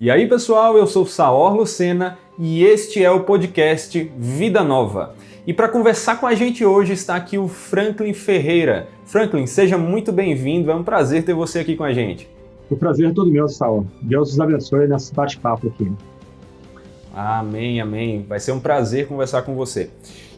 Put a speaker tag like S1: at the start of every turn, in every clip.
S1: E aí, pessoal, eu sou Saor Lucena e este é o podcast Vida Nova. E para conversar com a gente hoje está aqui o Franklin Ferreira. Franklin, seja muito bem-vindo, é um prazer ter você aqui com a gente.
S2: O prazer é todo meu, Saor. Deus os abençoe nesse bate-papo aqui.
S1: Amém, amém. Vai ser um prazer conversar com você.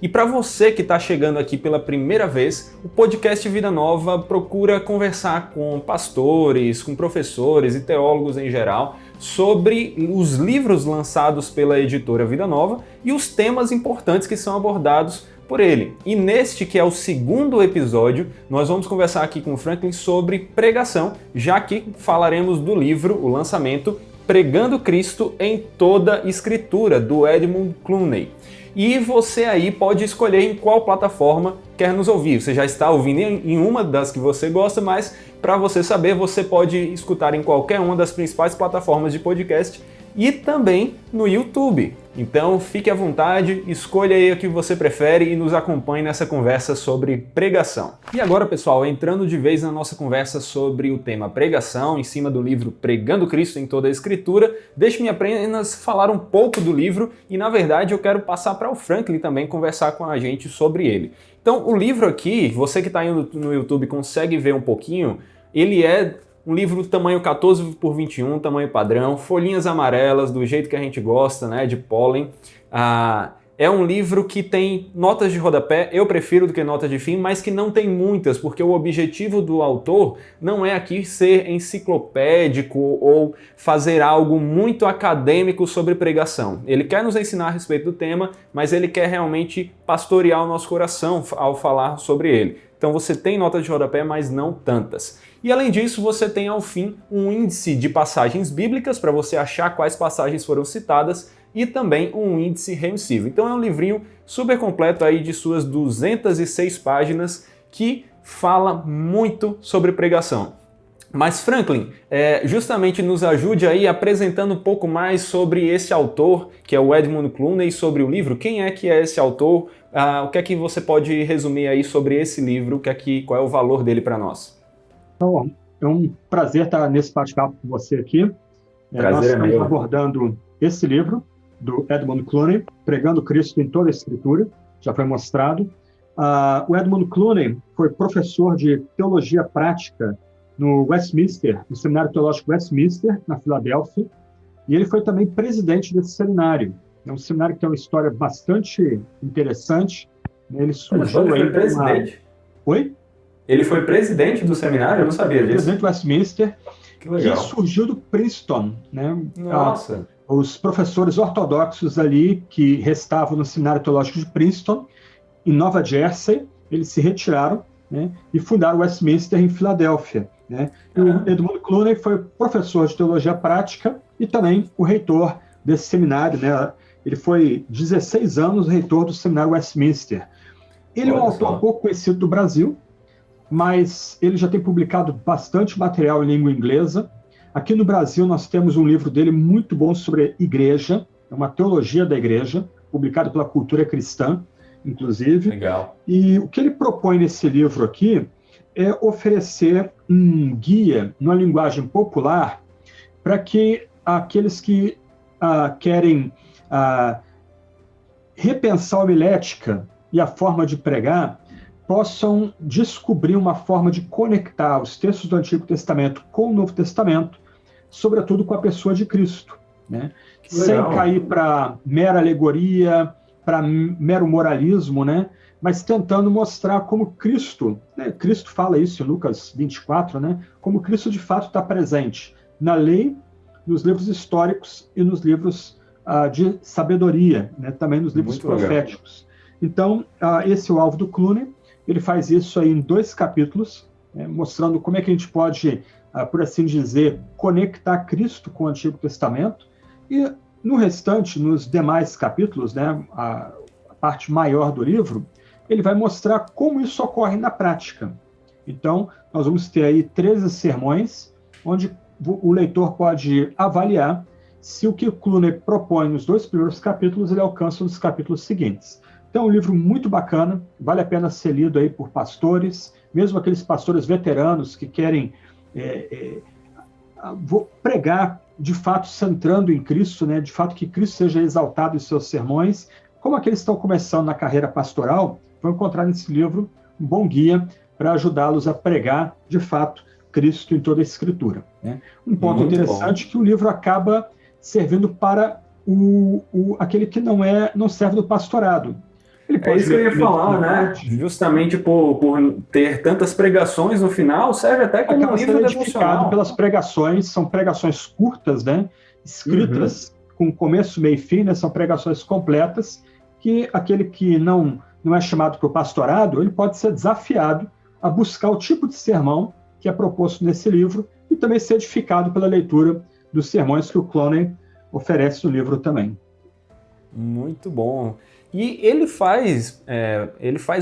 S1: E para você que está chegando aqui pela primeira vez, o podcast Vida Nova procura conversar com pastores, com professores e teólogos em geral sobre os livros lançados pela editora Vida Nova e os temas importantes que são abordados por ele. E neste, que é o segundo episódio, nós vamos conversar aqui com o Franklin sobre pregação, já que falaremos do livro, o lançamento, Pregando Cristo em Toda Escritura, do Edmund Clooney. E você aí pode escolher em qual plataforma quer nos ouvir. Você já está ouvindo em uma das que você gosta, mas para você saber, você pode escutar em qualquer uma das principais plataformas de podcast e também no YouTube. Então fique à vontade, escolha aí o que você prefere e nos acompanhe nessa conversa sobre pregação. E agora, pessoal, entrando de vez na nossa conversa sobre o tema pregação, em cima do livro Pregando Cristo em Toda a Escritura, deixe-me apenas falar um pouco do livro e, na verdade, eu quero passar para o Franklin também conversar com a gente sobre ele. Então, o livro aqui, você que está indo no YouTube consegue ver um pouquinho, ele é um livro tamanho 14 por 21, tamanho padrão, folhinhas amarelas, do jeito que a gente gosta, né, de pólen. É um livro que tem notas de rodapé, eu prefiro do que notas de fim, mas que não tem muitas, porque o objetivo do autor não é aqui ser enciclopédico ou fazer algo muito acadêmico sobre pregação. Ele quer nos ensinar a respeito do tema, mas ele quer realmente pastorear o nosso coração ao falar sobre ele. Então você tem notas de rodapé, mas não tantas. E além disso, você tem ao fim um índice de passagens bíblicas para você achar quais passagens foram citadas e também um índice remissivo. Então é um livrinho super completo aí de suas 206 páginas que fala muito sobre pregação. Mas Franklin, justamente nos ajude aí apresentando um pouco mais sobre esse autor, que é o Edmund Clooney, sobre o livro. Quem é que é esse autor? O que é que você pode resumir aí sobre esse livro? Qual é o valor dele para nós?
S2: Então, é um prazer estar nesse bate-papo com você aqui. Nós estamos abordando esse livro do Edmund Clooney, Pregando Cristo em Toda a Escritura, já foi mostrado. O Edmund Clooney foi professor de teologia prática no Westminster, no Seminário Teológico Westminster, na Filadélfia, e ele foi também presidente desse seminário. É um seminário que tem uma história bastante interessante. Ele surgiu
S1: aí... Ele foi presidente?
S2: Oi?
S1: Ele foi presidente do seminário? Eu não sabia disso.
S2: Presidente do Westminster,
S1: que legal.
S2: Que surgiu do Princeton, né?
S1: Nossa!
S2: Os professores ortodoxos ali que restavam no Seminário Teológico de Princeton, em Nova Jersey, eles se retiraram, né, e fundaram o Westminster em Filadélfia. Né? E o Edmund Clooney foi professor de teologia prática e também o reitor desse seminário. Né? Ele foi 16 anos reitor do Seminário Westminster. Ele é um autor pouco conhecido do Brasil, mas ele já tem publicado bastante material em língua inglesa. Aqui no Brasil nós temos um livro dele muito bom sobre igreja, é uma teologia da igreja, publicado pela Cultura Cristã, inclusive.
S1: Legal.
S2: E o que ele propõe nesse livro aqui é oferecer um guia, numa linguagem popular, para que aqueles que querem repensar a homilética e a forma de pregar possam descobrir uma forma de conectar os textos do Antigo Testamento com o Novo Testamento, sobretudo com a pessoa de Cristo, né? Sem cair para mera alegoria, para mero moralismo, né? Mas tentando mostrar como Cristo, né? Cristo fala isso em Lucas 24, né? Como Cristo de fato está presente na lei, nos livros históricos e nos livros de sabedoria, né? Também nos livros proféticos. Então, esse é o alvo do Clooney. Ele faz isso aí em 2 capítulos, né? Mostrando como é que a gente pode, por assim dizer, conectar Cristo com o Antigo Testamento. E no restante, nos demais capítulos, né, a parte maior do livro, ele vai mostrar como isso ocorre na prática. Então, nós vamos ter aí 13 sermões, onde o leitor pode avaliar se o que o Clooney propõe nos 2 primeiros capítulos, ele alcança nos capítulos seguintes. Então, é um livro muito bacana, vale a pena ser lido aí por pastores, mesmo aqueles pastores veteranos que querem vou pregar, de fato, centrando em Cristo, né? De fato que Cristo seja exaltado em seus sermões. Como aqueles que estão começando na carreira pastoral, vão encontrar nesse livro um bom guia para ajudá-los a pregar, de fato, Cristo em toda a Escritura, né? Um ponto
S1: Muito
S2: interessante
S1: bom.
S2: é que o livro acaba servindo para aquele que não serve do pastorado. Ele
S1: É
S2: pode
S1: isso que
S2: ler
S1: eu
S2: a
S1: ia
S2: primeira e
S1: falar,
S2: segunda
S1: né?
S2: parte,
S1: Justamente por ter tantas pregações no final, serve até como um
S2: acaba sendo
S1: livro
S2: edificado
S1: devocional.
S2: pelas pregações, são pregações curtas, né?
S1: Uhum.
S2: Escritas com começo, meio e fim, né? São pregações completas, que aquele que não é chamado para o pastorado, ele pode ser desafiado a buscar o tipo de sermão que é proposto nesse livro e também ser edificado pela leitura dos sermões que o Clooney oferece no livro também.
S1: Muito bom. E ele faz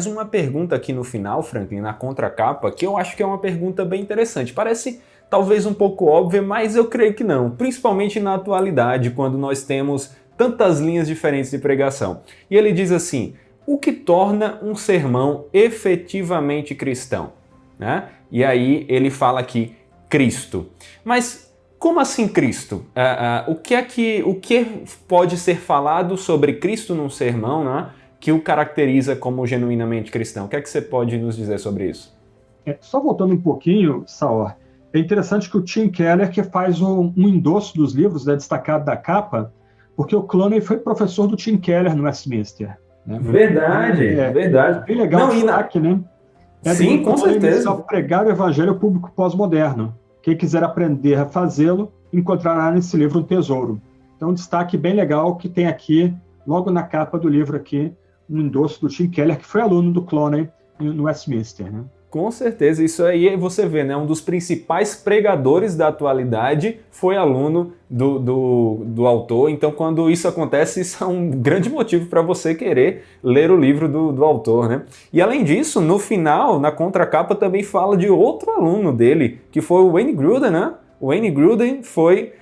S1: uma pergunta aqui no final, Franklin, na contracapa, que eu acho que é uma pergunta bem interessante. Parece talvez um pouco óbvia, mas eu creio que não. Principalmente na atualidade, quando nós temos tantas linhas diferentes de pregação. E ele diz assim: o que torna um sermão efetivamente cristão? Né? E aí ele fala aqui, Cristo. Mas como assim Cristo? O que pode ser falado sobre Cristo num sermão, né, que o caracteriza como genuinamente cristão? O que é que você pode nos dizer sobre isso?
S2: Só voltando um pouquinho, Saor, é interessante que o Tim Keller que faz um endosso dos livros, né, destacado da capa, porque o Clooney foi professor do Tim Keller no Westminster, né? Então,
S1: Verdade,
S2: é
S1: verdade.
S2: bem legal o
S1: Não,
S2: destaque, né?
S1: sim,
S2: Edmund
S1: com
S2: Clooney iniciou a
S1: certeza.
S2: pregar o evangelho ao público pós-moderno. Quem quiser aprender a fazê-lo, encontrará nesse livro um tesouro. Então, um destaque bem legal que tem aqui, logo na capa do livro aqui, um endosso do Tim Keller, que foi aluno do Clooney no Westminster, né?
S1: Com certeza, isso aí você vê, né? Um dos principais pregadores da atualidade foi aluno do autor. Então, quando isso acontece, isso é um grande motivo para você querer ler o livro do autor, né? E além disso, no final, na contracapa, também fala de outro aluno dele, que foi o Wayne Grudem, né? O Wayne Grudem foi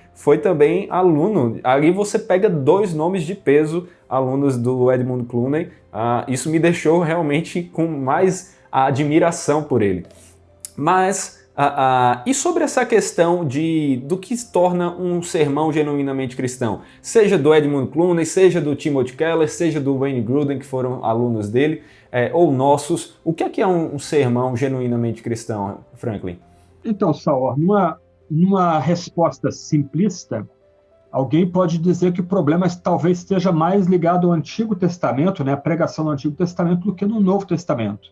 S1: também aluno. Ali você pega dois nomes de peso, alunos do Edmund Clooney. Isso me deixou realmente com mais a admiração por ele. Mas, e sobre essa questão do que se torna um sermão genuinamente cristão? Seja do Edmund Clooney, seja do Timothy Keller, seja do Wayne Grudem, que foram alunos dele, ou nossos. O que é um sermão genuinamente cristão, Franklin?
S2: Então, Saor, numa resposta simplista, alguém pode dizer que o problema talvez esteja mais ligado ao Antigo Testamento, né, a pregação do Antigo Testamento, do que no Novo Testamento.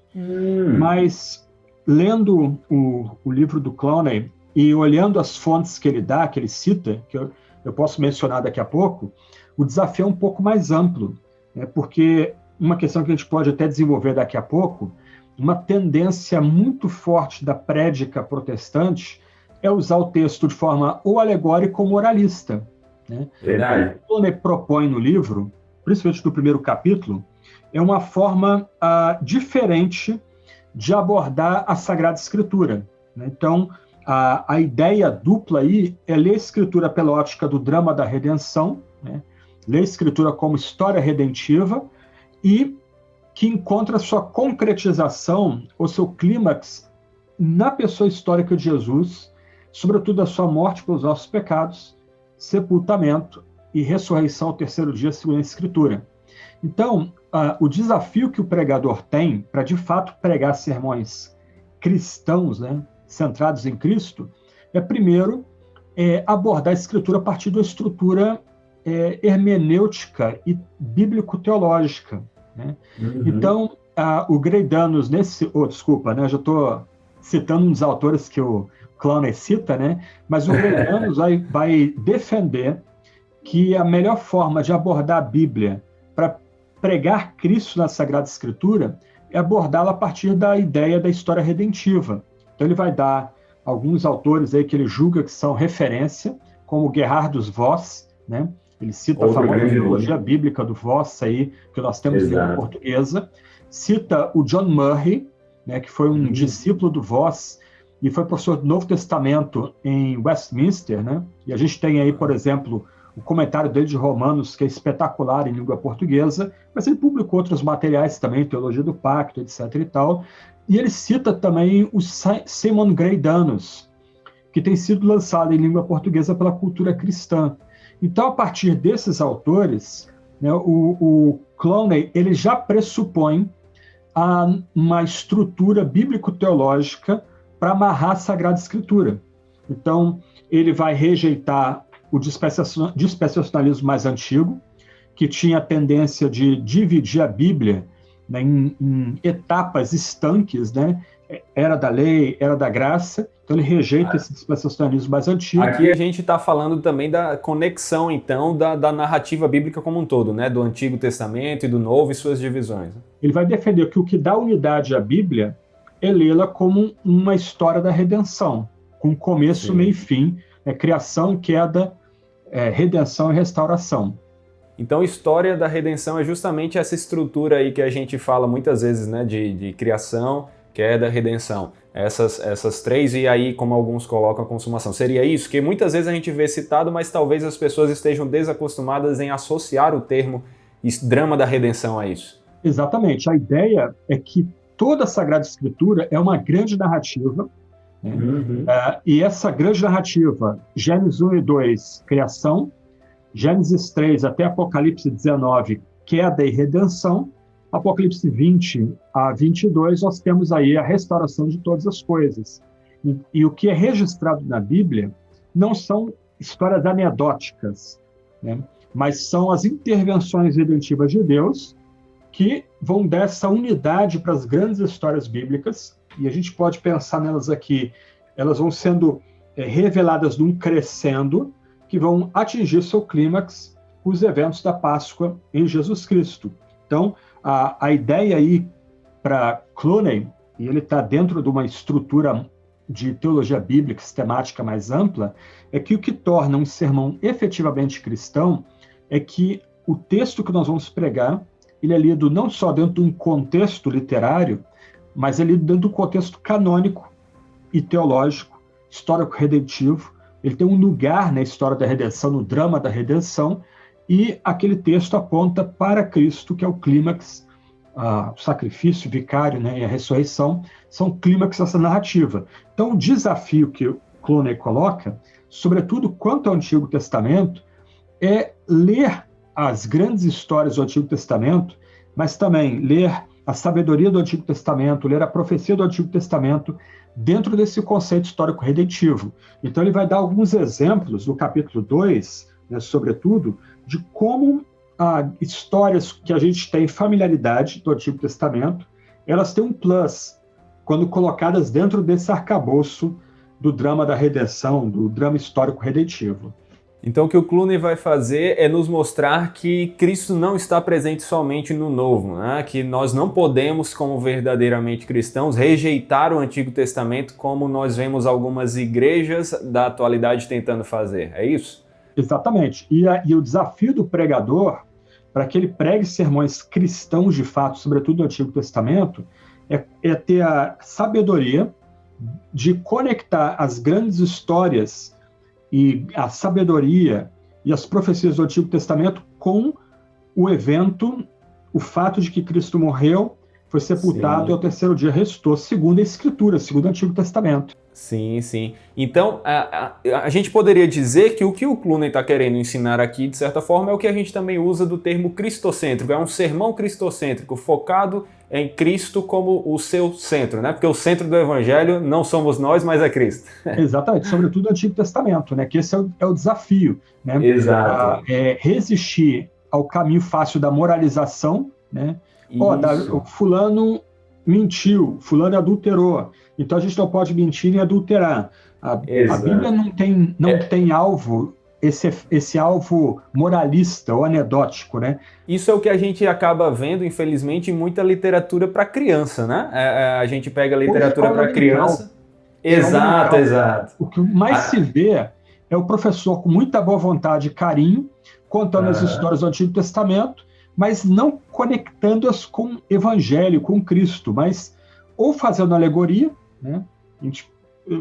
S2: Mas, lendo o livro do Clooney e olhando as fontes que ele dá, que ele cita, que eu posso mencionar daqui a pouco, o desafio é um pouco mais amplo, né, porque uma questão que a gente pode até desenvolver daqui a pouco, uma tendência muito forte da prédica protestante é usar o texto de forma ou alegórica ou moralista, né?
S1: Verdade.
S2: O que Clooney propõe no livro, principalmente no primeiro capítulo, é uma forma diferente de abordar a Sagrada Escritura, né? Então, a ideia dupla aí é ler a Escritura pela ótica do drama da redenção, né? Ler a Escritura como história redentiva e que encontra sua concretização, ou seu clímax, na pessoa histórica de Jesus, sobretudo a sua morte pelos nossos pecados, sepultamento e ressurreição ao terceiro dia, segundo a Escritura. Então, o desafio que o pregador tem para, de fato, pregar sermões cristãos, né, centrados em Cristo, é, primeiro, abordar a Escritura a partir da estrutura hermenêutica e bíblico-teológica, né? Então, o Greidanos, né, já estou citando um dos autores que o Clooney cita, né? Mas o Greidanos vai defender que a melhor forma de abordar a Bíblia para pregar Cristo na Sagrada Escritura é abordá-la a partir da ideia da história redentiva. Então ele vai dar alguns autores aí que ele julga que são referência, como Gerhardus Voss, né? Ele cita a famosa teologia bíblica do Voss aí, que nós temos em língua portuguesa. Cita o John Murray, né, que foi um discípulo do Voss e foi professor do Novo Testamento em Westminster, né? E a gente tem aí, por exemplo, o comentário dele de Romanos, que é espetacular em língua portuguesa, mas ele publicou outros materiais também, Teologia do Pacto, etc. e tal. E ele cita também o Simon Greidanos, que tem sido lançada em língua portuguesa pela cultura cristã. Então, a partir desses autores, né, o Clowney ele já pressupõe uma estrutura bíblico-teológica para amarrar a Sagrada Escritura. Então, ele vai rejeitar o dispensacionalismo mais antigo, que tinha a tendência de dividir a Bíblia, né, em etapas estanques, né? Era da lei, era da graça. Então ele rejeita esse dispensacionalismo mais antigo.
S1: Aqui a gente está falando também da conexão, então, da narrativa bíblica como um todo, né? Do Antigo Testamento e do Novo e suas divisões.
S2: Ele vai defender que o que dá unidade à Bíblia é lê-la como uma história da redenção, com começo, sim, meio e fim, criação, queda, redenção e restauração.
S1: Então, história da redenção é justamente essa estrutura aí que a gente fala muitas vezes, né? De criação, queda, redenção. Essas três, e aí, como alguns colocam, a consumação. Seria isso? Que muitas vezes a gente vê citado, mas talvez as pessoas estejam desacostumadas em associar o termo drama da redenção a isso.
S2: Exatamente. A ideia é que toda a Sagrada Escritura é uma grande narrativa, né? E essa grande narrativa, Gênesis 1 e 2, criação, Gênesis 3 até Apocalipse 19, queda e redenção, Apocalipse 20 a 22, nós temos aí a restauração de todas as coisas. E o que é registrado na Bíblia não são histórias anedóticas, né? Mas são as intervenções redentivas de Deus que vão dar essa unidade para as grandes histórias bíblicas, e a gente pode pensar nelas aqui, elas vão sendo reveladas num crescendo, que vão atingir seu clímax, os eventos da Páscoa em Jesus Cristo. Então, a ideia aí para Clowney, e ele está dentro de uma estrutura de teologia bíblica sistemática mais ampla, é que o que torna um sermão efetivamente cristão é que o texto que nós vamos pregar, ele é lido não só dentro de um contexto literário, mas é lido dentro do contexto canônico e teológico, histórico-redentivo. Ele tem um lugar na história da redenção, no drama da redenção, e aquele texto aponta para Cristo, que é o clímax, o sacrifício vicário, né, e a ressurreição, são clímax dessa narrativa. Então, o desafio que o Clowney coloca, sobretudo quanto ao Antigo Testamento, é ler as grandes histórias do Antigo Testamento, mas também ler a sabedoria do Antigo Testamento, ler a profecia do Antigo Testamento, dentro desse conceito histórico-redentivo. Então, ele vai dar alguns exemplos, no capítulo 2, né, sobretudo, de como histórias que a gente tem familiaridade do Antigo Testamento, elas têm um plus, quando colocadas dentro desse arcabouço do drama da redenção, do drama histórico-redentivo.
S1: Então, o que o Clowney vai fazer é nos mostrar que Cristo não está presente somente no Novo, né? Que nós não podemos, como verdadeiramente cristãos, rejeitar o Antigo Testamento como nós vemos algumas igrejas da atualidade tentando fazer. É isso?
S2: Exatamente. E o desafio do pregador, para que ele pregue sermões cristãos de fato, sobretudo no Antigo Testamento, é ter a sabedoria de conectar as grandes histórias e a sabedoria e as profecias do Antigo Testamento com o evento, o fato de que Cristo morreu, foi sepultado, sim, e ao terceiro dia ressuscitou, segundo a Escritura, segundo o Antigo Testamento.
S1: Sim, sim. Então, a gente poderia dizer que o Clowney está querendo ensinar aqui, de certa forma, é o que a gente também usa do termo cristocêntrico. É um sermão cristocêntrico, focado em Cristo como o seu centro, né? Porque o centro do Evangelho não somos nós, mas é Cristo.
S2: Exatamente, sobretudo o Antigo Testamento, né? Que esse é o desafio, né?
S1: Exato.
S2: Resistir ao caminho fácil da moralização, né? O fulano mentiu, fulano adulterou, então a gente não pode mentir nem adulterar. A Bíblia não tem alvo, esse alvo moralista ou anedótico, né?
S1: Isso é o que a gente acaba vendo, infelizmente, em muita literatura para criança, né? A gente pega a literatura para criança. Exato.
S2: O que mais se vê é o professor com muita boa vontade e carinho, contando as histórias do Antigo Testamento, mas não conectando-as com o Evangelho, com Cristo, mas ou fazendo alegoria, né? A gente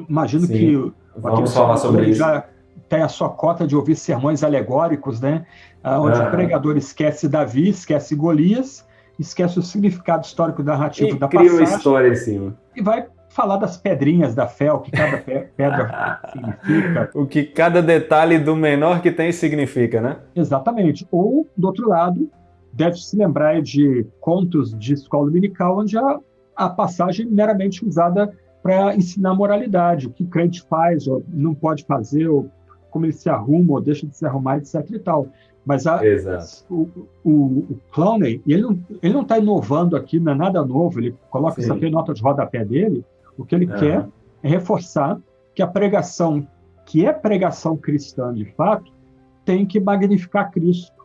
S2: imagino que
S1: vamos falar sobre isso.
S2: Já tem a sua cota de ouvir sermões alegóricos, né? Onde o pregador esquece Davi, esquece Golias, esquece o significado histórico narrativo da passagem.
S1: E cria uma história em cima.
S2: E vai falar das pedrinhas da fé, o que cada pedra significa.
S1: O que cada detalhe do menor que tem significa, né?
S2: Exatamente. Ou, do outro lado, deve se lembrar de contos de escola dominical, onde a passagem é meramente usada para ensinar moralidade, o que o crente faz ou não pode fazer, ou como ele se arruma ou deixa de se arrumar, etc. e tal. Mas o Clowney, ele não está inovando aqui, não é nada novo, ele coloca isso aqui em nota de rodapé dele. O que ele quer é reforçar que a pregação, que é pregação cristã de fato, tem que magnificar Cristo,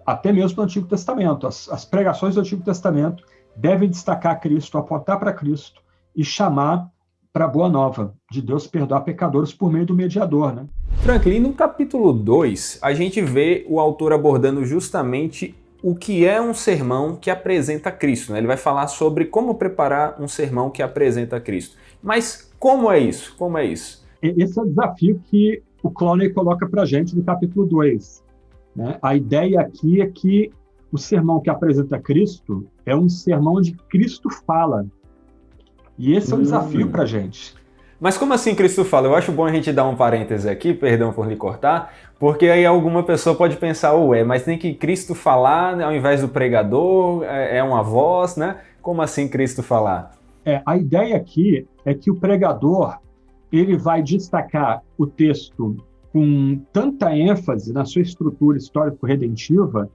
S2: até mesmo no Antigo Testamento. As pregações do Antigo Testamento devem destacar Cristo, apontar para Cristo e chamar para a boa nova, de Deus perdoar pecadores por meio do mediador, né?
S1: Franklin, no capítulo 2, a gente vê o autor abordando justamente o que é um sermão que apresenta Cristo, né? Ele vai falar sobre como preparar um sermão que apresenta Cristo. Mas como é isso? Como é isso?
S2: Esse é o desafio que o Clowney coloca para a gente no capítulo 2. Né? A ideia aqui é que o sermão que apresenta Cristo é um sermão onde Cristo fala. E esse é um desafio para a gente.
S1: Mas como assim Cristo fala? Eu acho bom a gente dar um parêntese aqui, perdão por lhe cortar, porque aí alguma pessoa pode pensar, mas tem que Cristo falar ao invés do pregador, é uma voz, né? Como assim Cristo falar?
S2: A ideia aqui é que o pregador ele vai destacar o texto com tanta ênfase na sua estrutura histórico-redentiva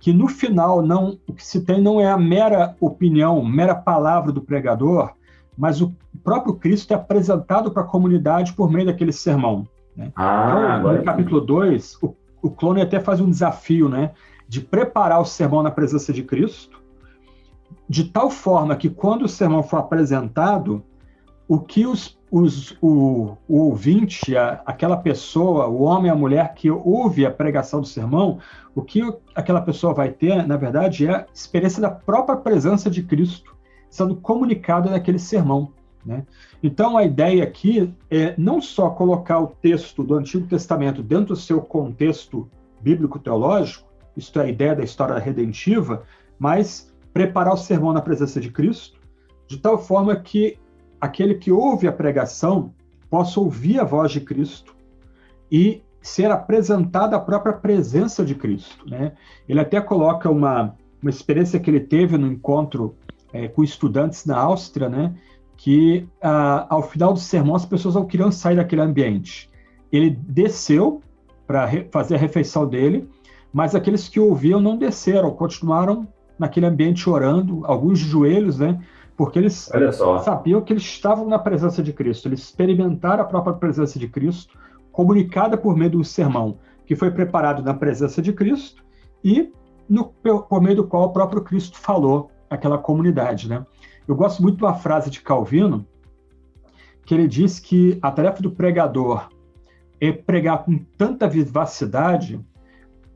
S2: que no final o que se tem não é a mera opinião, mera palavra do pregador, mas o próprio Cristo é apresentado para a comunidade por meio daquele sermão. Né? Então, no capítulo 2, o Clowney até faz um desafio, né, de preparar o sermão na presença de Cristo, de tal forma que quando o sermão for apresentado, o que o ouvinte, aquela pessoa, o homem e a mulher que ouve a pregação do sermão, o que aquela pessoa vai ter, na verdade, é a experiência da própria presença de Cristo sendo comunicada naquele sermão. Né? Então, a ideia aqui é não só colocar o texto do Antigo Testamento dentro do seu contexto bíblico-teológico, isto é, a ideia da história redentiva, mas preparar o sermão na presença de Cristo, de tal forma que aquele que ouve a pregação possa ouvir a voz de Cristo e ser apresentada a própria presença de Cristo. Né? Ele até coloca uma experiência que ele teve no encontro com estudantes na Áustria, né? Que ao final do sermão as pessoas não queriam sair daquele ambiente. Ele desceu para fazer a refeição dele, mas aqueles que ouviam não desceram, continuaram naquele ambiente orando, alguns de joelhos, né? Porque eles sabiam que eles estavam na presença de Cristo, eles experimentaram a própria presença de Cristo, comunicada por meio de um sermão que foi preparado na presença de Cristo e por meio do qual o próprio Cristo falou àquela comunidade, né? Eu gosto muito de uma frase de Calvino, que ele diz que a tarefa do pregador é pregar com tanta vivacidade,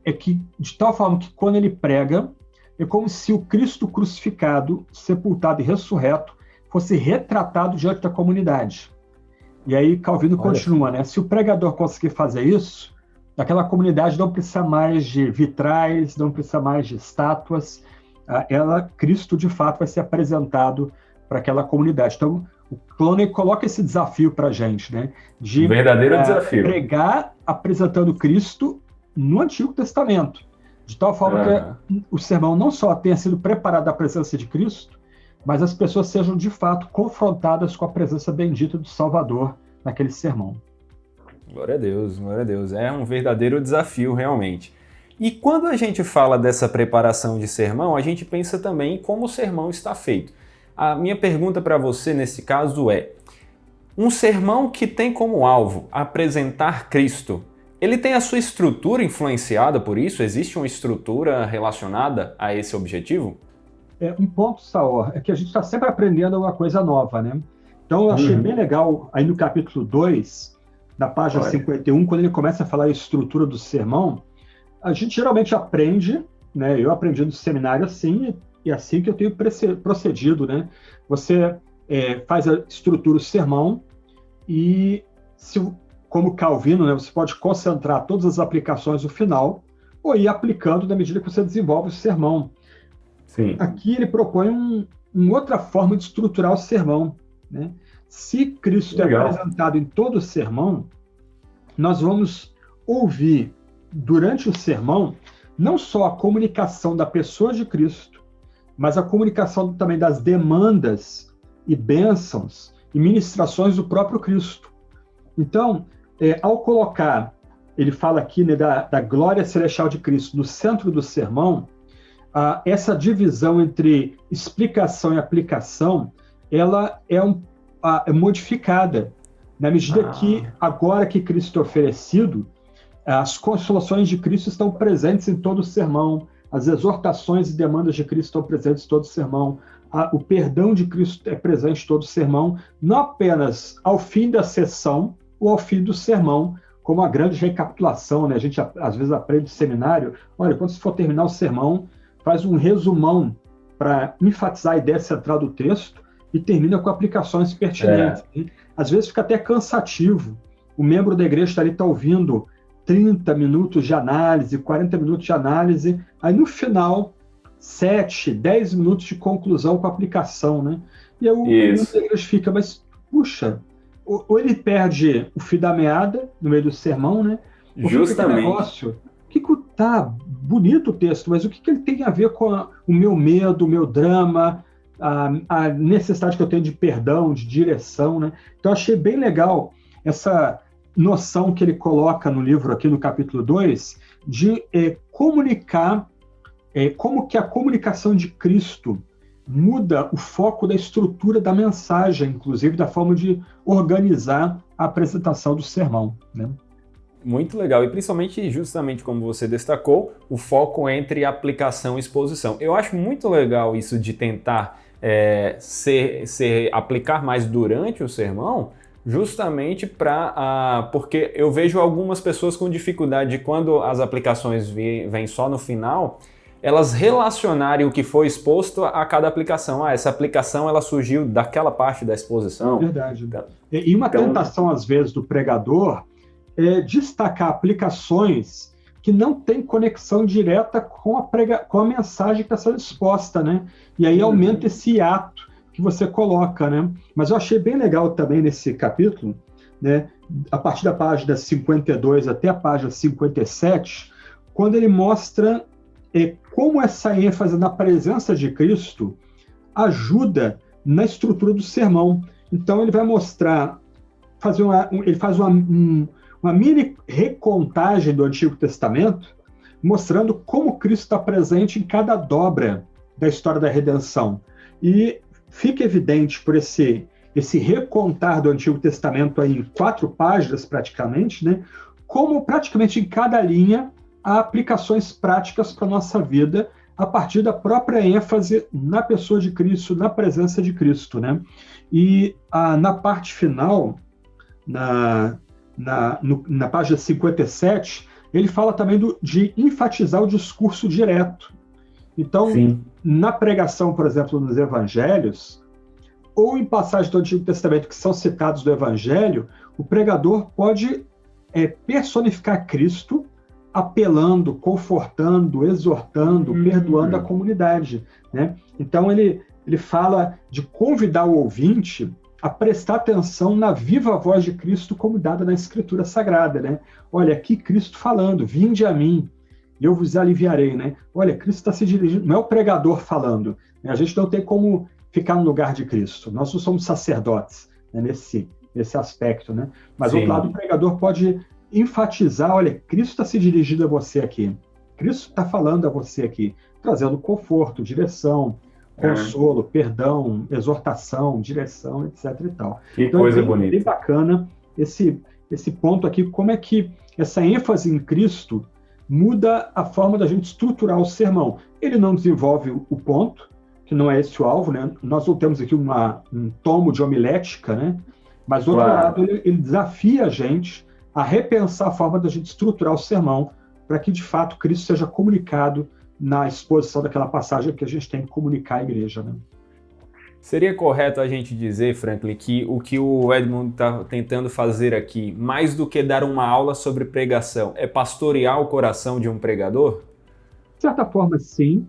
S2: de tal forma que quando ele prega, é como se o Cristo crucificado, sepultado e ressurreto fosse retratado diante da comunidade. E aí Calvino continua, né? Se o pregador conseguir fazer isso, aquela comunidade não precisa mais de vitrais, não precisa mais de estátuas, Cristo de fato vai ser apresentado para aquela comunidade. Então, o Clowney coloca esse desafio para a gente, né? De
S1: verdadeiro desafio.
S2: Pregar apresentando Cristo no Antigo Testamento, de tal forma que o sermão não só tenha sido preparado à presença de Cristo, mas as pessoas sejam de fato confrontadas com a presença bendita do Salvador naquele sermão.
S1: Glória a Deus, glória a Deus. É um verdadeiro desafio, realmente. E quando a gente fala dessa preparação de sermão, a gente pensa também em como o sermão está feito. A minha pergunta para você nesse caso é: um sermão que tem como alvo apresentar Cristo, ele tem a sua estrutura influenciada por isso? Existe uma estrutura relacionada a esse objetivo?
S2: Um ponto, Saor, é que a gente está sempre aprendendo uma coisa nova, né? Então eu achei bem legal aí no capítulo 2, na página 51, quando ele começa a falar a estrutura do sermão. A gente geralmente aprende, né? Eu aprendi no seminário assim, e assim que eu tenho procedido, né? Você faz a estrutura do sermão e, como Calvino, né, você pode concentrar todas as aplicações no final ou ir aplicando na medida que você desenvolve o sermão.
S1: Sim.
S2: Aqui ele propõe uma outra forma de estruturar o sermão, né? Se Cristo é apresentado em todo o sermão, nós vamos ouvir durante o sermão não só a comunicação da pessoa de Cristo, mas a comunicação também das demandas e bênçãos e ministrações do próprio Cristo. Então, ao colocar, ele fala aqui, né, da glória celestial de Cristo no centro do sermão, essa divisão entre explicação e aplicação, ela é modificada, na medida que, agora que Cristo é oferecido, as consolações de Cristo estão presentes em todo o sermão, as exortações e demandas de Cristo estão presentes em todo o sermão, o perdão de Cristo é presente em todo o sermão, não apenas ao fim da sessão ou ao fim do sermão, como a grande recapitulação, né? A gente às vezes aprende no seminário, olha, quando você for terminar o sermão, faz um resumão para enfatizar a ideia central do texto e termina com aplicações pertinentes. Às vezes fica até cansativo. O membro da igreja está ouvindo 30 minutos de análise, 40 minutos de análise, aí no final, 7, 10 minutos de conclusão com aplicação, né? E aí o membro da igreja fica, mas, puxa, ou ele perde o fio da meada no meio do sermão, né?
S1: Justamente.
S2: Tá bonito o texto, mas o que ele tem a ver com o meu medo, o meu drama, a necessidade que eu tenho de perdão, de direção, né? Então, achei bem legal essa noção que ele coloca no livro aqui no capítulo 2, de comunicar, como que a comunicação de Cristo muda o foco da estrutura da mensagem, inclusive da forma de organizar a apresentação do sermão, né?
S1: Muito legal, e principalmente, justamente como você destacou, o foco entre aplicação e exposição. Eu acho muito legal isso de tentar aplicar mais durante o sermão, justamente porque eu vejo algumas pessoas com dificuldade quando as aplicações vêm só no final, elas relacionarem o que foi exposto a cada aplicação. Essa aplicação ela surgiu daquela parte da exposição.
S2: Verdade. E uma tentação, às vezes, do pregador é destacar aplicações que não têm conexão direta com a mensagem que está sendo exposta, né? E aí aumenta esse hiato que você coloca, né? Mas eu achei bem legal também nesse capítulo, né? A partir da página 52 até a página 57, quando ele mostra como essa ênfase na presença de Cristo ajuda na estrutura do sermão. Então ele vai mostrar, ele faz uma mini recontagem do Antigo Testamento, mostrando como Cristo está presente em cada dobra da história da redenção. E fica evidente por esse recontar do Antigo Testamento aí em 4 páginas praticamente, né, como praticamente em cada linha há aplicações práticas para a nossa vida a partir da própria ênfase na pessoa de Cristo, na presença de Cristo, né? E na parte final, na página 57, ele fala também de enfatizar o discurso direto. Então, na pregação, por exemplo, nos evangelhos, ou em passagens do Antigo Testamento que são citados do evangelho, o pregador pode personificar Cristo, apelando, confortando, exortando, perdoando a comunidade, né? Então, ele fala de convidar o ouvinte a prestar atenção na viva voz de Cristo como dada na Escritura Sagrada, né? Olha, aqui Cristo falando, vinde a mim, e eu vos aliviarei, né? Olha, Cristo está se dirigindo, não é o pregador falando, né? A gente não tem como ficar no lugar de Cristo, nós não somos sacerdotes, né, nesse aspecto, né? Mas, do outro lado, o pregador pode enfatizar, olha, Cristo está se dirigindo a você aqui, Cristo está falando a você aqui, trazendo conforto, direção, consolo, perdão, exortação, direção, etc. e tal.
S1: Que então, coisa bonita.
S2: Bem bacana esse ponto aqui, como é que essa ênfase em Cristo muda a forma da gente estruturar o sermão. Ele não desenvolve o ponto, que não é esse o alvo, né? Nós não temos aqui um tomo de homilética, né? Mas, do outro lado, ele desafia a gente a repensar a forma da gente estruturar o sermão para que, de fato, Cristo seja comunicado na exposição daquela passagem que a gente tem que comunicar à igreja, né?
S1: Seria correto a gente dizer, Franklin, que o que o Edmund está tentando fazer aqui, mais do que dar uma aula sobre pregação, é pastorear o coração de um pregador?
S2: De certa forma, sim,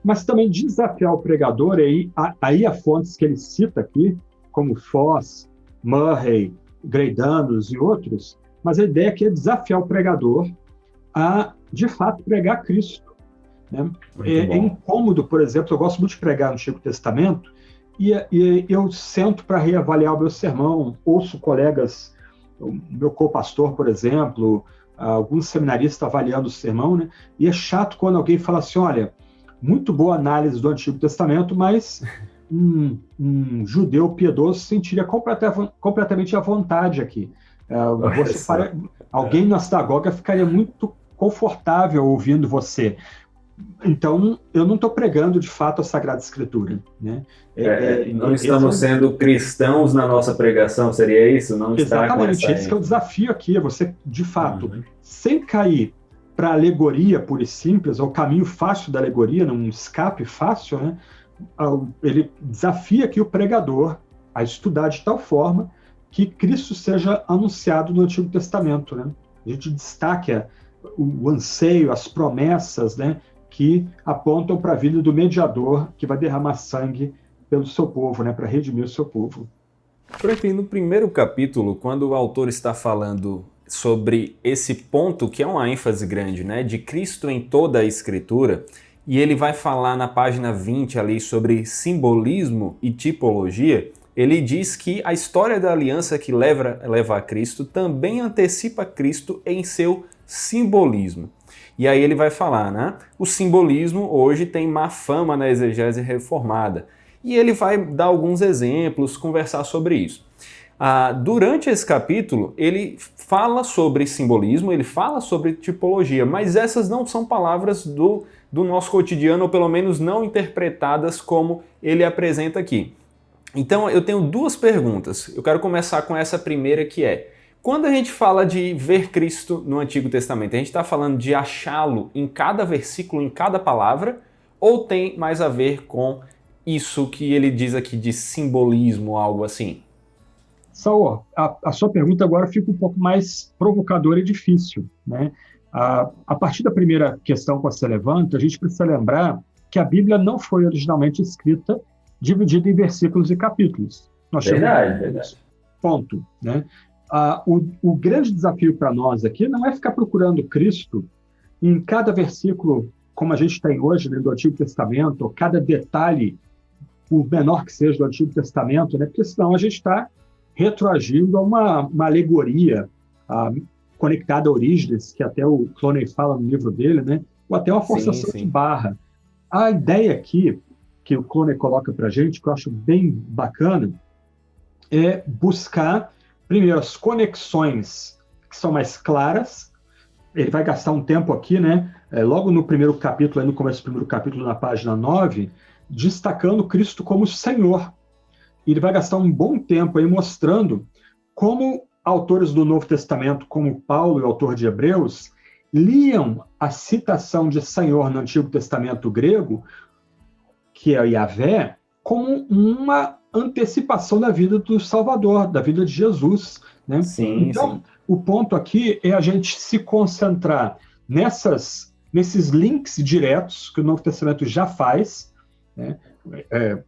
S2: mas também desafiar o pregador, aí há fontes que ele cita aqui, como Foss, Murray, Greidanos e outros, mas a ideia aqui é desafiar o pregador a, de fato, pregar Cristo. Né? É incômodo, por exemplo, eu gosto muito de pregar no Antigo Testamento, e eu sento para reavaliar o meu sermão, ouço colegas, o meu co-pastor, por exemplo, alguns seminaristas avaliando o sermão, né? E é chato quando alguém fala assim, olha, muito boa análise do Antigo Testamento, mas um judeu piedoso se sentiria completamente à vontade aqui. Alguém na sinagoga ficaria muito confortável ouvindo você. Então, eu não estou pregando, de fato, a Sagrada Escritura. Né?
S1: Não estamos sendo cristãos na nossa pregação, seria isso? Não
S2: exatamente, esse que é o desafio aqui, é você, de fato, sem cair para a alegoria pura e simples, ao caminho fácil da alegoria, num escape fácil, né? Ele desafia aqui o pregador a estudar de tal forma que Cristo seja anunciado no Antigo Testamento. Né? A gente destaca o anseio, as promessas, né, que apontam para a vida do mediador que vai derramar sangue pelo seu povo, né, para redimir o seu povo.
S1: Franklin, no primeiro capítulo, quando o autor está falando sobre esse ponto, que é uma ênfase grande, né, de Cristo em toda a Escritura, e ele vai falar na página 20 ali sobre simbolismo e tipologia, ele diz que a história da aliança que leva a Cristo também antecipa Cristo em seu simbolismo. E aí ele vai falar, né? O simbolismo hoje tem má fama na exegese reformada. E ele vai dar alguns exemplos, conversar sobre isso. Durante esse capítulo, ele fala sobre simbolismo, ele fala sobre tipologia, mas essas não são palavras do nosso cotidiano, ou pelo menos não interpretadas como ele apresenta aqui. Então, eu tenho duas perguntas. Eu quero começar com essa primeira, que é: quando a gente fala de ver Cristo no Antigo Testamento, a gente está falando de achá-lo em cada versículo, em cada palavra, ou tem mais a ver com isso que ele diz aqui de simbolismo, algo assim?
S2: Saul, a sua pergunta agora fica um pouco mais provocadora e difícil. Né? A partir da primeira questão que você levanta, a gente precisa lembrar que a Bíblia não foi originalmente escrita dividida em versículos e capítulos.
S1: Verdade.
S2: Ponto. Né? O grande desafio para nós aqui não é ficar procurando Cristo em cada versículo, como a gente tem hoje dentro do Antigo Testamento, ou cada detalhe, por menor que seja do Antigo Testamento, né? Porque senão a gente está retroagindo a uma alegoria conectada a Orígenes, que até o Clooney fala no livro dele, né? Ou até uma forçação de barra. A ideia aqui que o Clooney coloca para a gente, que eu acho bem bacana, é buscar, primeiro, as conexões que são mais claras. Ele vai gastar um tempo aqui, né? Logo no primeiro capítulo, no começo do primeiro capítulo, na página 9, destacando Cristo como Senhor. E ele vai gastar um bom tempo aí mostrando como autores do Novo Testamento, como Paulo, o autor de Hebreus, liam a citação de Senhor no Antigo Testamento grego, que é Yahvé, como uma antecipação da vida do Salvador, da vida de Jesus. Né? Então, o ponto aqui é a gente se concentrar nesses links diretos que o Novo Testamento já faz. Né?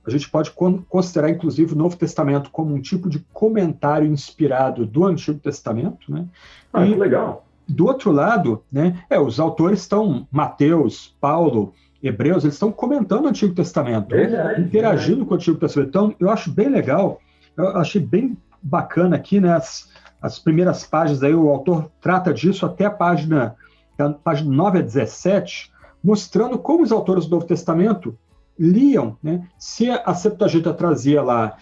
S2: A gente pode considerar, inclusive, o Novo Testamento como um tipo de comentário inspirado do Antigo Testamento. Né?
S1: Que legal!
S2: Do outro lado, né, os autores estão, Mateus, Paulo, Hebreus, eles estão comentando o Antigo Testamento, interagindo com o Antigo Testamento. Então, eu acho bem legal, eu achei bem bacana aqui, né, as primeiras páginas, aí o autor trata disso até a página 9 a 17, mostrando como os autores do Novo Testamento liam, né, se a Septuaginta trazia lá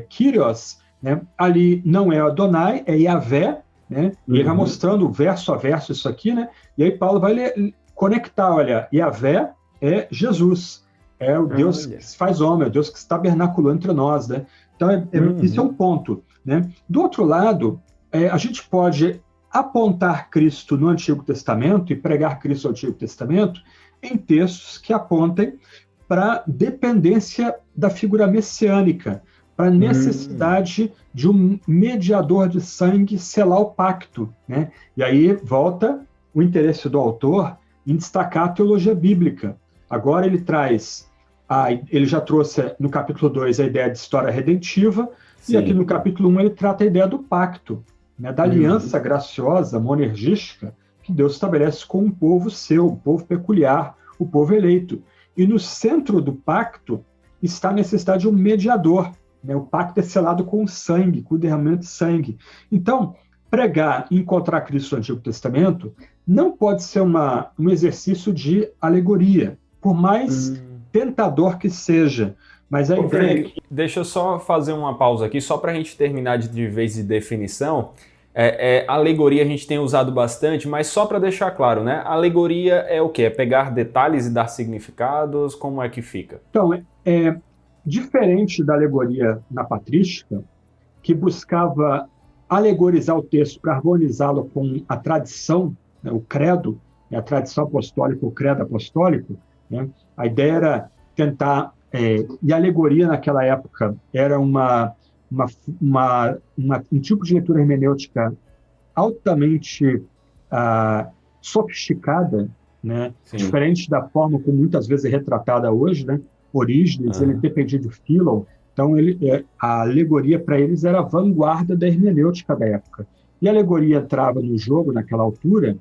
S2: Kyrios, né, ali não é Adonai, é Yahvé, né, e ele vai mostrando verso a verso isso aqui, né, e aí Paulo vai conectar, olha, Yahvé é Jesus, é o Deus que se faz homem, é o Deus que se tabernaculou entre nós, né? Então, isso é um ponto, né? Do outro lado, a gente pode apontar Cristo no Antigo Testamento e pregar Cristo no Antigo Testamento em textos que apontem para a dependência da figura messiânica, para a necessidade de um mediador de sangue selar o pacto, né? E aí volta o interesse do autor em destacar a teologia bíblica. Agora ele já trouxe no capítulo 2 a ideia de história redentiva, E aqui no capítulo 1 ele trata a ideia do pacto, né, da aliança graciosa, monergística, que Deus estabelece com um povo seu, um povo peculiar, o povo eleito. E no centro do pacto está a necessidade de um mediador. Né? O pacto é selado com sangue, com o derramamento de sangue. Então, pregar e encontrar Cristo no Antigo Testamento não pode ser um exercício de alegoria, por mais tentador que seja. Mas a ideia é que...
S1: Deixa eu só fazer uma pausa aqui, só para a gente terminar de vez de definição. Alegoria a gente tem usado bastante, mas só para deixar claro, né? Alegoria é o quê? É pegar detalhes e dar significados? Como é que fica?
S2: Então, diferente da alegoria na patrística, que buscava alegorizar o texto para harmonizá-lo com a tradição, né, o credo, a tradição apostólica, o credo apostólico, né? A ideia era tentar... e a alegoria naquela época era um tipo de leitura hermenêutica altamente sofisticada, né? Diferente da forma como muitas vezes é retratada hoje, né? Orígenes, ele dependia de Philon, então a alegoria para eles era a vanguarda da hermenêutica da época. E a alegoria entrava no jogo naquela altura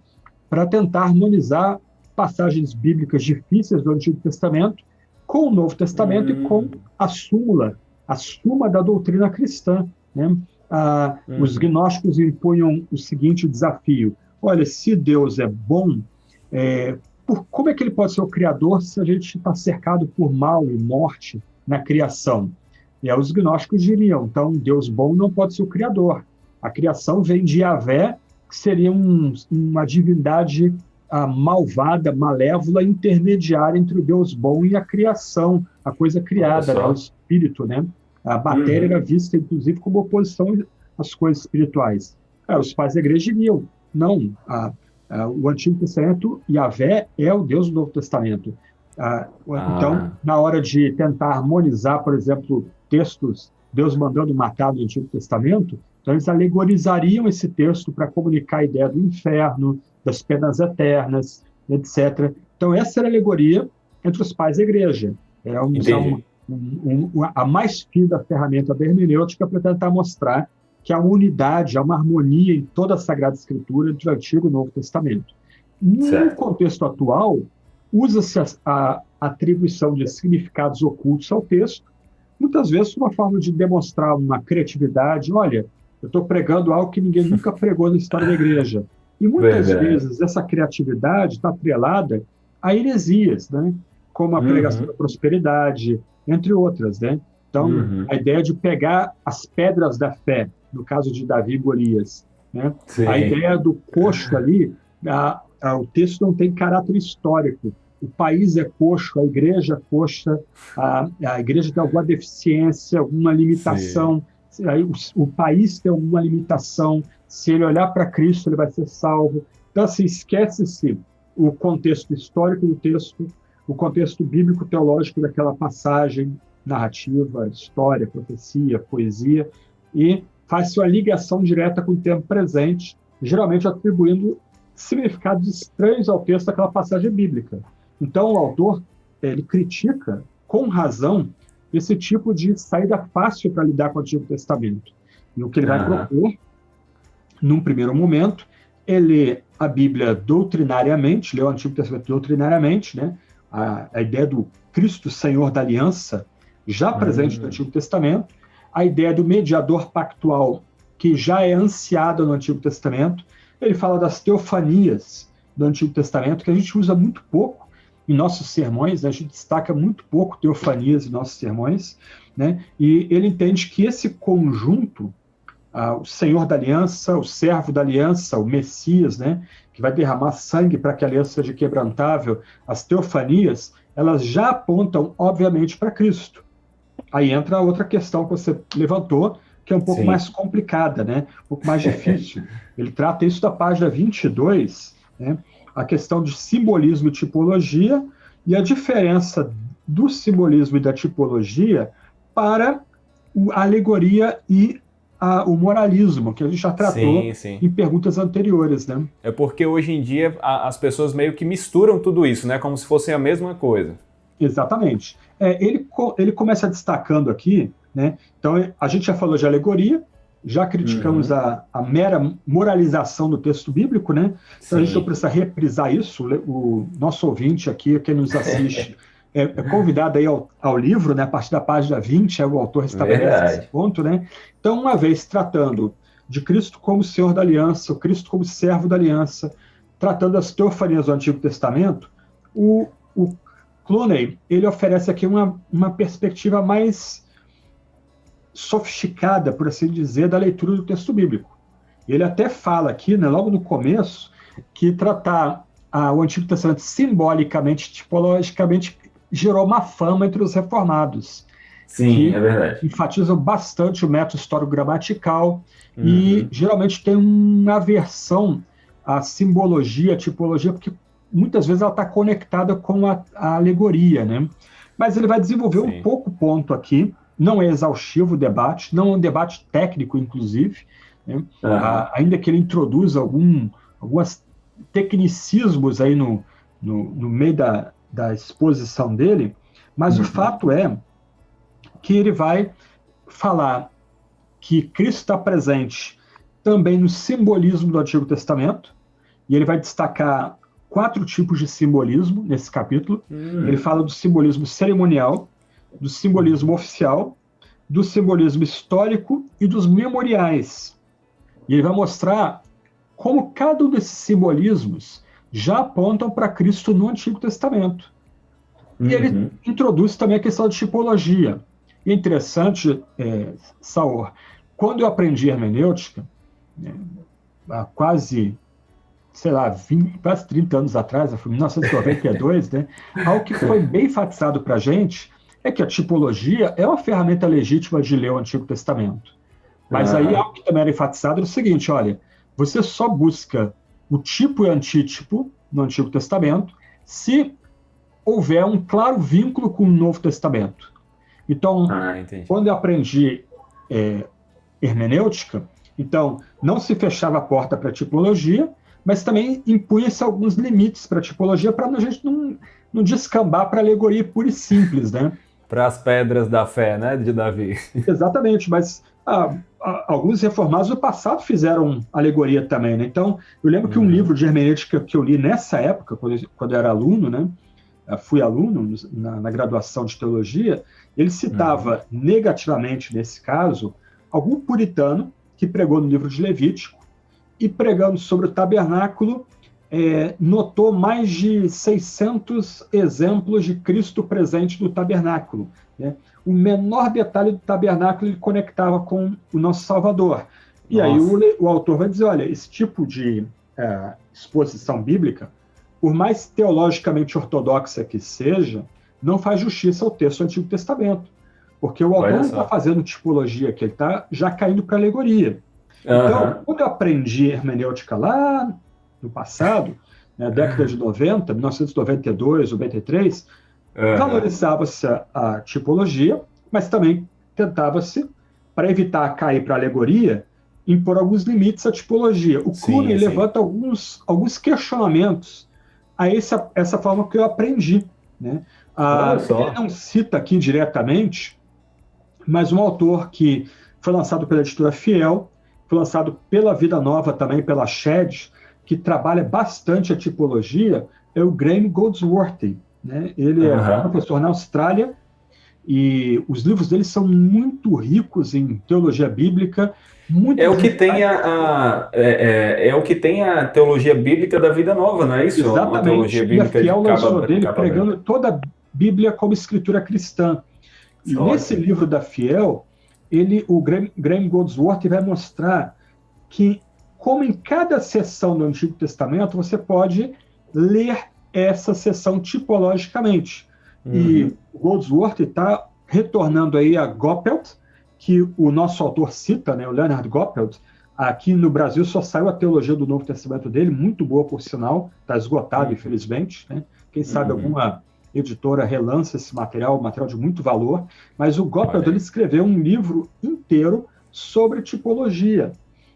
S2: para tentar harmonizar passagens bíblicas difíceis do Antigo Testamento com o Novo Testamento e com a suma da doutrina cristã. Né? Os gnósticos impunham o seguinte desafio: olha, se Deus é bom, como é que ele pode ser o Criador se a gente está cercado por mal e morte na criação? E aí os gnósticos diriam, então, Deus bom não pode ser o Criador. A criação vem de Yahvé, que seria uma divindade malvada, malévola, intermediária entre o Deus bom e a criação, a coisa criada, né, o espírito, né? A matéria era vista, inclusive, como oposição às coisas espirituais. Os pais da igreja diriam, não, o Antigo Testamento, Yahvé é o Deus do Novo Testamento. Então, na hora de tentar harmonizar, por exemplo, textos, Deus mandando matar no Antigo Testamento, então eles alegorizariam esse texto para comunicar a ideia do inferno, das penas eternas, etc. Então, essa era a alegoria entre os pais da igreja. Era a mais fina ferramenta da hermenêutica para tentar mostrar que há uma unidade, há uma harmonia em toda a Sagrada Escritura entre o Antigo e o Novo Testamento. No contexto atual, usa-se a atribuição de significados ocultos ao texto, muitas vezes uma forma de demonstrar uma criatividade. Olha, eu estou pregando algo que ninguém nunca pregou na história da igreja. E muitas vezes essa criatividade está atrelada a heresias, né? Como a pregação da prosperidade, entre outras. Né? Então, a ideia de pegar as pedras da fé, no caso de Davi e Golias. Né? A ideia do coxo ali, o texto não tem caráter histórico. O país é coxo, a igreja é coxa, a igreja tem alguma deficiência, alguma limitação, o país tem alguma limitação. Se ele olhar para Cristo, ele vai ser salvo. Então, assim, esquece-se o contexto histórico do texto, o contexto bíblico-teológico daquela passagem, narrativa, história, profecia, poesia, e faz-se uma ligação direta com o tempo presente, geralmente atribuindo significados estranhos ao texto daquela passagem bíblica. Então, o autor ele critica, com razão, esse tipo de saída fácil para lidar com o Antigo Testamento. E o que ele vai propor, num primeiro momento, é ler a Bíblia doutrinariamente, ler o Antigo Testamento doutrinariamente, né? A ideia do Cristo Senhor da Aliança, já presente no Antigo Testamento, a ideia do mediador pactual, que já é ansiada no Antigo Testamento. Ele fala das teofanias do Antigo Testamento, que a gente usa muito pouco em nossos sermões, né? A gente destaca muito pouco teofanias em nossos sermões, né? E ele entende que esse conjunto, o Senhor da Aliança, o servo da Aliança, o Messias, né? Que vai derramar sangue para que a aliança seja quebrantável, as teofanias, elas já apontam, obviamente, para Cristo. Aí entra a outra questão que você levantou, que é um pouco mais complicada, né? Um pouco mais difícil. Ele trata isso da página 22, né? A questão de simbolismo e tipologia, e a diferença do simbolismo e da tipologia para a alegoria e o moralismo, que a gente já tratou em perguntas anteriores. Né?
S1: É porque hoje em dia as pessoas meio que misturam tudo isso, né? Como se fosse a mesma coisa.
S2: Exatamente. Ele começa destacando aqui né? Então, a gente já falou de alegoria, já criticamos a mera moralização do texto bíblico, né? Então, a gente não precisa reprisar isso. O nosso ouvinte aqui, quem nos assiste, é convidado aí ao livro, né? A partir da página 20, o autor estabelece esse ponto, né? Então, uma vez tratando de Cristo como Senhor da Aliança, o Cristo como servo da Aliança, tratando as teofanias do Antigo Testamento, o Clooney, ele oferece aqui uma perspectiva mais sofisticada, por assim dizer, da leitura do texto bíblico. Ele até fala aqui, né, logo no começo, que tratar o Antigo Testamento simbolicamente, tipologicamente, gerou uma fama entre os reformados.
S1: Sim, é verdade.
S2: Enfatizam bastante o método histórico-gramatical e geralmente tem uma aversão à simbologia, à tipologia, porque muitas vezes ela está conectada com a alegoria, né? Mas ele vai desenvolver um pouco o ponto aqui. Não é exaustivo o debate, não é um debate técnico, inclusive, né? Ainda que ele introduza alguns tecnicismos aí no meio da exposição dele, mas o fato é que ele vai falar que Cristo está presente também no simbolismo do Antigo Testamento, e ele vai destacar 4 tipos de simbolismo nesse capítulo. Ele fala do simbolismo cerimonial, do simbolismo oficial, do simbolismo histórico e dos memoriais. E ele vai mostrar como cada um desses simbolismos já apontam para Cristo no Antigo Testamento. E ele introduz também a questão de tipologia. E é interessante, Saor, quando eu aprendi hermenêutica, há quase 30 anos atrás, foi em 1992, né, algo que foi bem enfatizado para a gente é que a tipologia é uma ferramenta legítima de ler o Antigo Testamento. Mas aí algo que também era enfatizado era o seguinte, olha, você só busca o tipo e antítipo no Antigo Testamento se houver um claro vínculo com o Novo Testamento. Então, quando eu aprendi hermenêutica, então não se fechava a porta para a tipologia, mas também impunha-se alguns limites para a tipologia para a gente não descambar para alegoria pura e simples, né?
S1: Para as pedras da fé, né, de Davi.
S2: Exatamente, mas alguns reformados do passado fizeram alegoria também, né? Então, eu lembro que um livro de hermenêutica que eu li nessa época, quando eu era aluno, né? Fui aluno na graduação de teologia, ele citava negativamente, nesse caso, algum puritano que pregou no livro de Levítico e pregando sobre o tabernáculo, notou mais de 600 exemplos de Cristo presente no tabernáculo, né? O menor detalhe do tabernáculo ele conectava com o nosso Salvador. E aí o autor vai dizer, olha, esse tipo de exposição bíblica, por mais teologicamente ortodoxa que seja, não faz justiça ao texto do Antigo Testamento, porque o autor não está fazendo tipologia aqui, ele está já caindo para alegoria. Então, quando eu aprendi hermenêutica lá no passado, na década de 90, 1992, 93, valorizava-se a tipologia, mas também tentava-se, para evitar cair para a alegoria, impor alguns limites à tipologia. O Clooney levanta alguns questionamentos a essa forma que eu aprendi, né? Ele não cita aqui diretamente, mas um autor que foi lançado pela editora Fiel, foi lançado pela Vida Nova também, pela Shed, que trabalha bastante a tipologia, é o Graham Goldsworthy, né? Ele é professor na Austrália e os livros dele são muito ricos em teologia bíblica. Muito
S1: o que tem é o que tem a teologia bíblica da Vida Nova, não é isso?
S2: Exatamente.
S1: Uma teologia
S2: bíblica e a Fiel lançou dele pregando toda a Bíblia como escritura cristã. E nesse livro da Fiel, o Graham Goldsworthy vai mostrar que, como em cada seção do Antigo Testamento, você pode ler essa seção tipologicamente. E o Goldsworthy está retornando aí a Goppelt, que o nosso autor cita, né, o Leonard Goppelt. Aqui no Brasil só saiu a teologia do Novo Testamento dele, muito boa por sinal, está esgotado, infelizmente, né? Quem sabe alguma editora relança esse material, de muito valor, mas o Goppelt ele escreveu um livro inteiro sobre tipologia.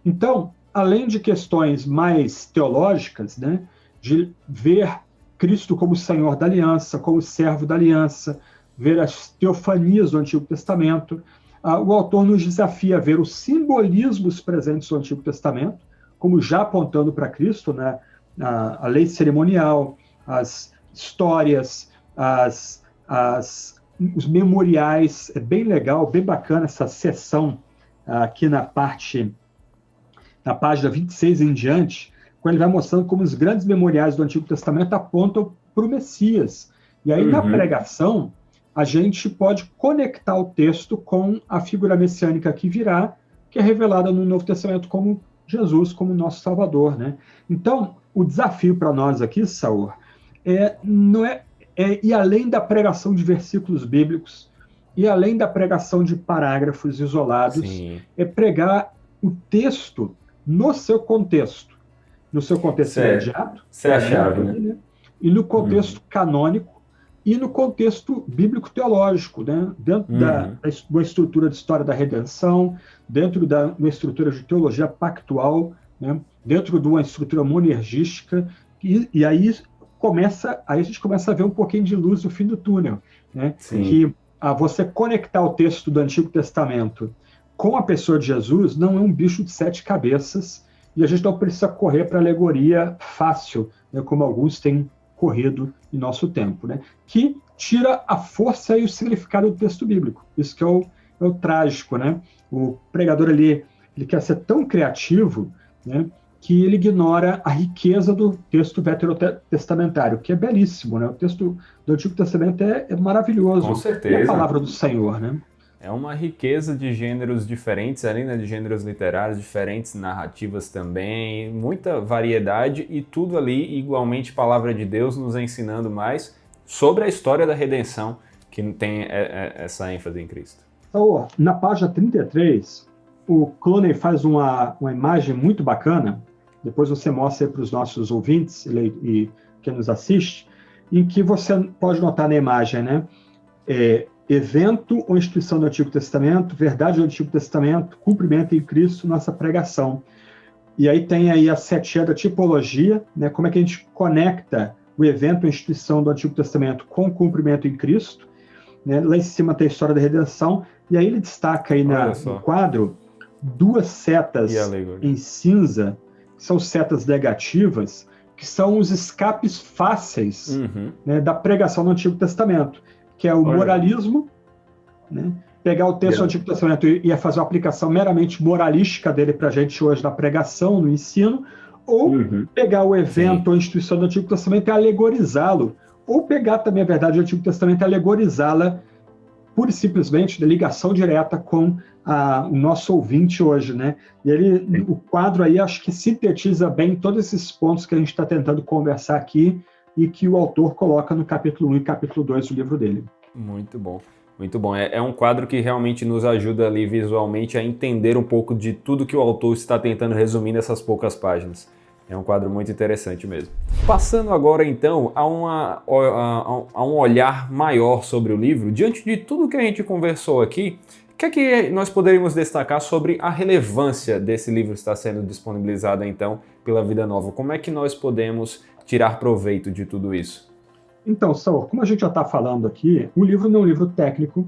S2: Então, além de questões mais teológicas, né, de ver Cristo como Senhor da Aliança, como servo da Aliança, ver as teofanias do Antigo Testamento, o autor nos desafia a ver os simbolismos presentes no Antigo Testamento, como já apontando para Cristo, né? A lei cerimonial, as histórias, os memoriais. É bem legal, bem bacana essa seção aqui na página 26 em diante, quando ele vai mostrando como os grandes memoriais do Antigo Testamento apontam para o Messias. E aí, na pregação, a gente pode conectar o texto com a figura messiânica que virá, que é revelada no Novo Testamento como Jesus, como nosso Salvador, né? Então, o desafio para nós aqui, Saur, não é ir além da pregação de versículos bíblicos, e além da pregação de parágrafos isolados,
S1: Sim.
S2: é pregar o texto no seu contexto imediato,
S1: Isso é a chave, né?
S2: E no contexto canônico, e no contexto bíblico-teológico, né? Dentro de uma estrutura de história da redenção, dentro de uma estrutura de teologia pactual, né? Dentro de uma estrutura monergística, e aí a gente começa a ver um pouquinho de luz no fim do túnel, né? Que você conectar o texto do Antigo Testamento com a pessoa de Jesus não é um bicho de 7 cabeças, e a gente não precisa correr para alegoria fácil, né? Como alguns têm corrido em nosso tempo, né? Que tira a força e o significado do texto bíblico. Isso que é o trágico, né? O pregador ali, ele quer ser tão criativo, né, que ele ignora a riqueza do texto veterotestamentário, que é belíssimo, né? O texto do Antigo Testamento é maravilhoso.
S1: Com certeza.
S2: É a palavra do Senhor, né?
S1: É uma riqueza de gêneros diferentes ali, né? De gêneros literários diferentes, narrativas também, muita variedade e tudo ali igualmente palavra de Deus nos ensinando mais sobre a história da redenção, que tem essa ênfase em Cristo.
S2: Então, na página 33, o Clooney faz uma imagem muito bacana, depois você mostra para os nossos ouvintes e quem nos assiste, em que você pode notar na imagem, né? Evento ou instituição do Antigo Testamento, verdade do Antigo Testamento, cumprimento em Cristo, nossa pregação. E aí tem aí a setinha da tipologia, né? Como é que a gente conecta o evento ou instituição do Antigo Testamento com o cumprimento em Cristo, né? Lá em cima tem a história da redenção, e aí ele destaca aí no quadro 2 setas em cinza, que são setas negativas, que são os escapes fáceis, né, da pregação do Antigo Testamento, que é o moralismo, né? Pegar o texto do Antigo Testamento e fazer uma aplicação meramente moralística dele para a gente hoje na pregação, no ensino, ou pegar o evento ou instituição do Antigo Testamento e alegorizá-lo, ou pegar também a verdade do Antigo Testamento e alegorizá-la pura e simplesmente de ligação direta com o nosso ouvinte hoje, né? E o quadro aí acho que sintetiza bem todos esses pontos que a gente está tentando conversar aqui e que o autor coloca no capítulo 1 e capítulo 2 do livro dele.
S1: Muito bom. Muito bom. É um quadro que realmente nos ajuda ali visualmente a entender um pouco de tudo que o autor está tentando resumir nessas poucas páginas. É um quadro muito interessante mesmo. Passando agora, então, a um olhar maior sobre o livro, diante de tudo que a gente conversou aqui, o que é que nós poderíamos destacar sobre a relevância desse livro estar sendo disponibilizado, então, pela Vida Nova? Como é que nós podemos tirar proveito de tudo isso?
S2: Então, Saul, como a gente já está falando aqui, o livro não é um livro técnico,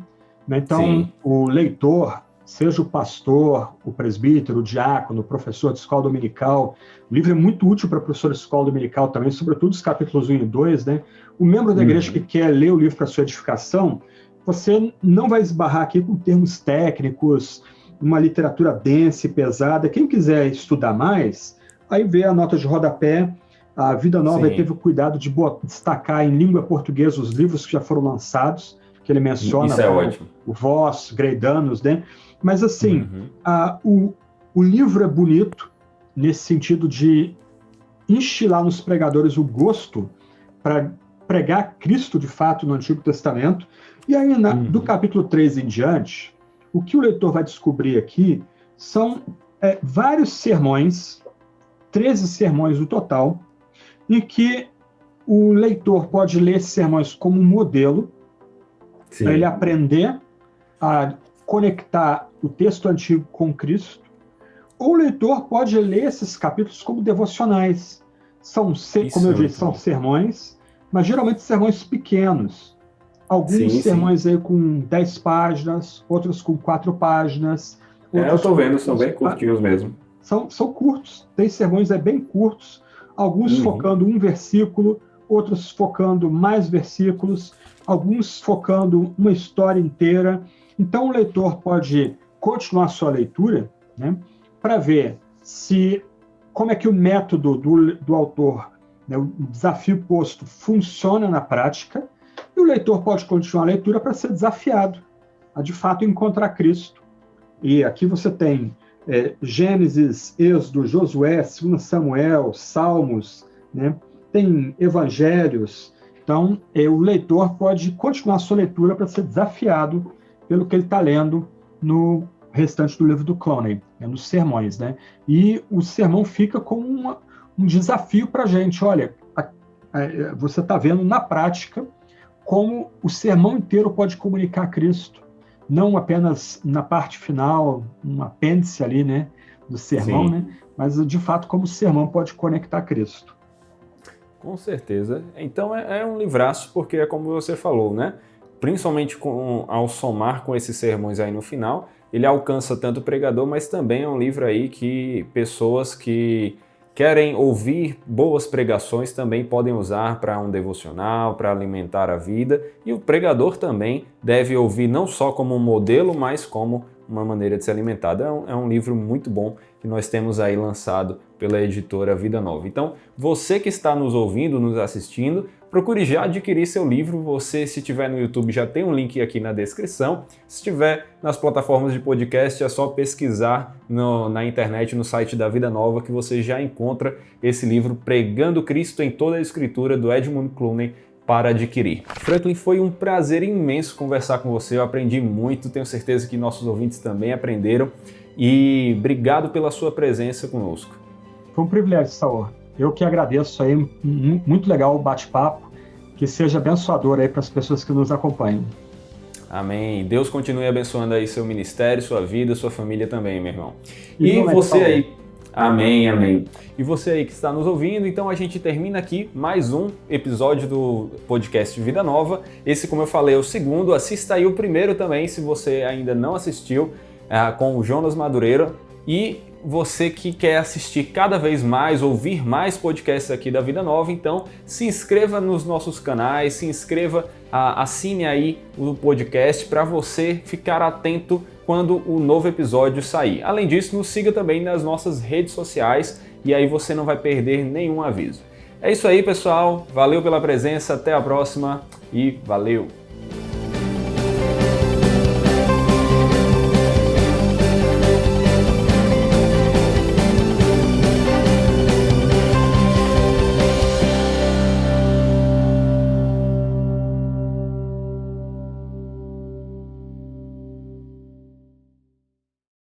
S2: né? Então, o leitor, seja o pastor, o presbítero, o diácono, o professor de escola dominical, o livro é muito útil para professor de escola dominical também, sobretudo os capítulos 1 e 2, né? O membro da igreja que quer ler o livro para sua edificação, você não vai esbarrar aqui com termos técnicos, uma literatura densa e pesada. Quem quiser estudar mais, aí vê a nota de rodapé. A Vida Nova teve o cuidado de destacar em língua portuguesa os livros que já foram lançados, que ele menciona.
S1: Isso é ótimo.
S2: O Voss, Greidanos, né? Mas, assim, o livro é bonito nesse sentido de instilar nos pregadores o gosto para pregar Cristo, de fato, no Antigo Testamento. E aí, do capítulo 3 em diante, o que o leitor vai descobrir aqui são vários sermões, 13 sermões no total, em que o leitor pode ler esses sermões como um modelo, para ele aprender a conectar o texto antigo com Cristo, ou o leitor pode ler esses capítulos como devocionais. Como eu disse, são sermões, mas geralmente sermões pequenos, Alguns
S1: Sim, sim.
S2: sermões aí com 10 páginas, outros com 4 páginas,
S1: Eu
S2: outros
S1: tô
S2: com
S1: vendo, são
S2: 2
S1: bem curtinhos mesmo.
S2: são curtos, tem sermões bem curtos, alguns
S1: Uhum.
S2: focando um versículo, outros focando mais versículos, alguns focando uma história inteira. Então, o leitor pode continuar sua leitura, né, para ver se como é que o método do autor, né, o desafio posto, funciona na prática, e o leitor pode continuar a leitura para ser desafiado a, de fato, encontrar Cristo. E aqui você tem Gênesis, Êxodo, Josué, 2 Samuel, Salmos, né? Tem evangelhos. Então, o leitor pode continuar a sua leitura para ser desafiado pelo que ele está lendo no restante do livro do Clowney, né? Nos sermões. Né? E o sermão fica como um desafio para a gente. Olha, você está vendo na prática como o sermão inteiro pode comunicar Cristo, não apenas na parte final, um apêndice ali, né, do sermão,
S1: Sim.
S2: né, mas de fato como o sermão pode conectar Cristo.
S1: Com certeza. Então é um livraço, porque é como você falou, né? Principalmente ao somar com esses sermões aí no final, ele alcança tanto o pregador, mas também é um livro aí que pessoas que querem ouvir boas pregações também podem usar para um devocional, para alimentar a vida. E o pregador também deve ouvir não só como um modelo, mas como uma maneira de se alimentar. É um livro muito bom que nós temos aí lançado pela editora Vida Nova. Então, você que está nos ouvindo, nos assistindo, procure já adquirir seu livro. Você, se estiver no YouTube, já tem um link aqui na descrição. Se estiver nas plataformas de podcast, é só pesquisar na internet, no site da Vida Nova, que você já encontra esse livro Pregando Cristo em Toda a Escritura, do Edmund Clowney, para adquirir. Franklin, foi um prazer imenso conversar com você, eu aprendi muito, tenho certeza que nossos ouvintes também aprenderam, e obrigado pela sua presença conosco.
S2: Foi um privilégio, Saor. Eu que agradeço aí, muito legal o bate-papo, que seja abençoador aí para as pessoas que nos acompanham.
S1: Amém. Deus continue abençoando aí seu ministério, sua vida, sua família também, meu irmão.
S2: E
S1: você aí... Amém, amém. E você aí que está nos ouvindo, então a gente termina aqui mais um episódio do podcast Vida Nova. Esse, como eu falei, é o segundo. Assista aí o primeiro também, se você ainda não assistiu, com o Jonas Madureira. E você que quer assistir cada vez mais, ouvir mais podcasts aqui da Vida Nova, então se inscreva nos nossos canais, se inscreva, assine aí o podcast para você ficar atento quando o novo episódio sair. Além disso, nos siga também nas nossas redes sociais e aí você não vai perder nenhum aviso. É isso aí, pessoal. Valeu pela presença, até a próxima e valeu!